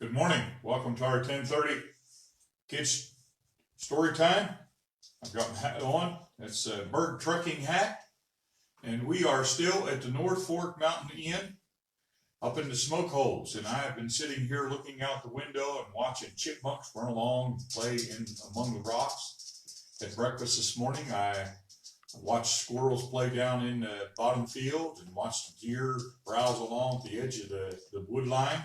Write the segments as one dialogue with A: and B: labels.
A: Good morning. Welcome to our 10:30 kids story time. I've got my hat on. It's a bird trucking hat. And we are still at the North Fork Mountain Inn up in the smoke holes. And I have been sitting here looking out the window and watching chipmunks run along and play in among the rocks. At breakfast this morning, I watched squirrels play down in the bottom field and watched deer browse along the edge of the wood line.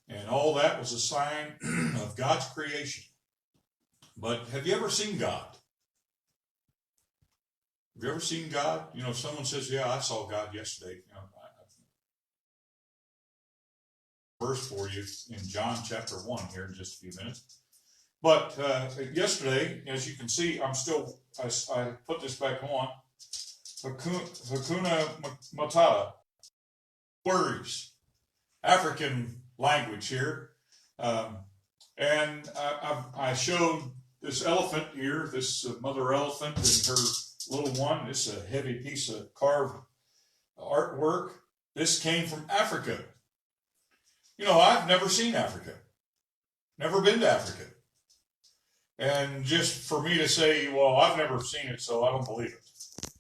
A: And all that was a sign of God's creation. But have you ever seen God? Have you ever seen God? You know, someone says, yeah, I saw God yesterday. You know, verse for you in John chapter 1 here in just a few minutes. But yesterday, as you can see, I put this back on. Hakuna Matata, worries, African language here. And I showed this elephant here, this mother elephant and her little one. This is a heavy piece of carved artwork. This came from Africa. You know, I've never seen Africa. Never been to Africa. And just for me to say, well, I've never seen it, so I don't believe it.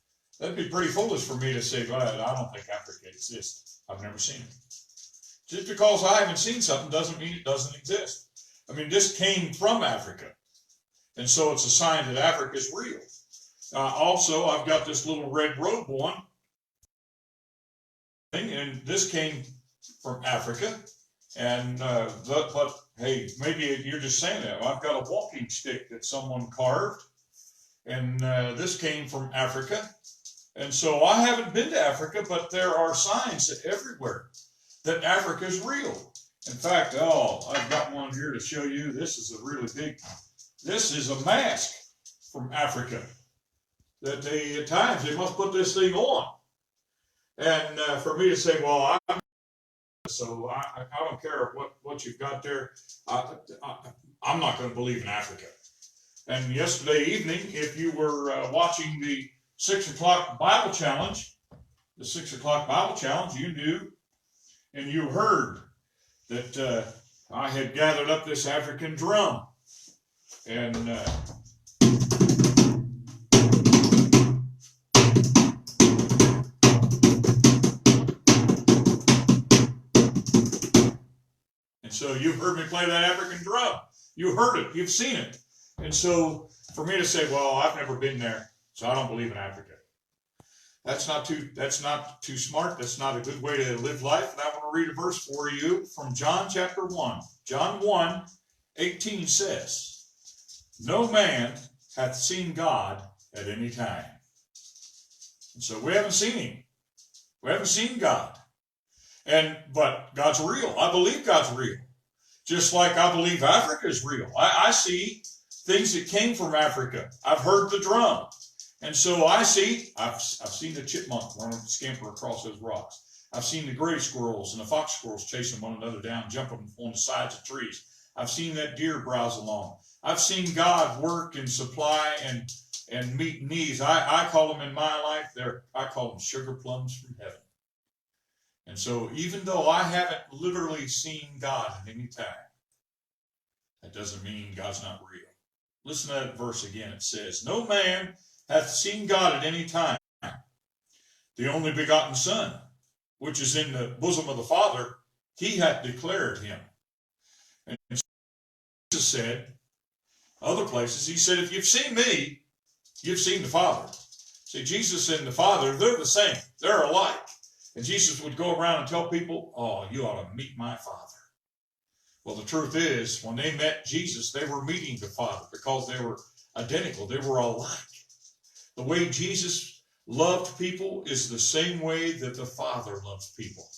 A: That'd be pretty foolish for me to say, well, I don't think Africa exists. I've never seen it. Just because I haven't seen something doesn't mean it doesn't exist. I mean, this came from Africa. And so it's a sign that Africa is real. Also, I've got this little red robe on. And this came from Africa. And but hey, maybe you're just saying that. Well, I've got a walking stick that someone carved. And this came from Africa. And so I haven't been to Africa, but there are signs everywhere that Africa is real. In fact, I've got one here to show you. This is a really big, this is a mask from Africa that they, at times, they must put this thing on. And for me to say, well, I don't care what you've got there. I'm not going to believe in Africa. And yesterday evening, if you were watching the 6 o'clock Bible challenge, you knew and you heard that I had gathered up this African drum. And so you've heard me play that African drum. You heard it. You've seen it. And so for me to say, well, I've never been there, so I don't believe in Africa. That's not too smart. That's not a good way to live life. And I want to read a verse for you from John chapter 1. John 1:18 says, no man hath seen God at any time. And so we haven't seen him. We haven't seen God. But God's real. I believe God's real. Just like I believe Africa is real. I see things that came from Africa. I've heard the drum. And so I've seen the chipmunk scamper across those rocks. I've seen the gray squirrels and the fox squirrels chasing one another down, jumping on the sides of trees. I've seen that deer browse along. I've seen God work and supply and meet needs. I call them in my life, I call them sugar plums from heaven. And so even though I haven't literally seen God at any time, that doesn't mean God's not real. Listen to that verse again. It says, no man hath seen God at any time. The only begotten Son, which is in the bosom of the Father, he hath declared him. And Jesus said, other places, he said, if you've seen me, you've seen the Father. See, Jesus and the Father, they're the same. They're alike. And Jesus would go around and tell people, oh, you ought to meet my Father. Well, the truth is, when they met Jesus, they were meeting the Father because they were identical. They were alike. The way Jesus loved people is the same way that the Father loves people.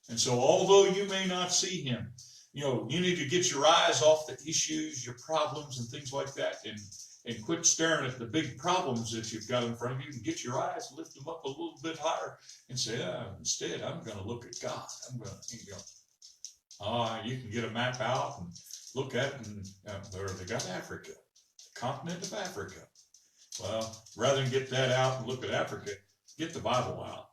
A: And so although you may not see him, you need to get your eyes off the issues, your problems, and things like that, and quit staring at the big problems that you've got in front of you, and get your eyes, lift them up a little bit higher, and say, instead, I'm going to look at God. I'm going to, you can get a map out and look at it, and they got Africa, the continent of Africa. Well, rather than get that out and look at Africa, get the Bible out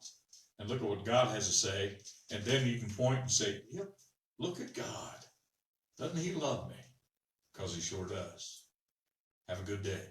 A: and look at what God has to say. And then you can point and say, yep, look at God. Doesn't he love me? Because he sure does. Have a good day.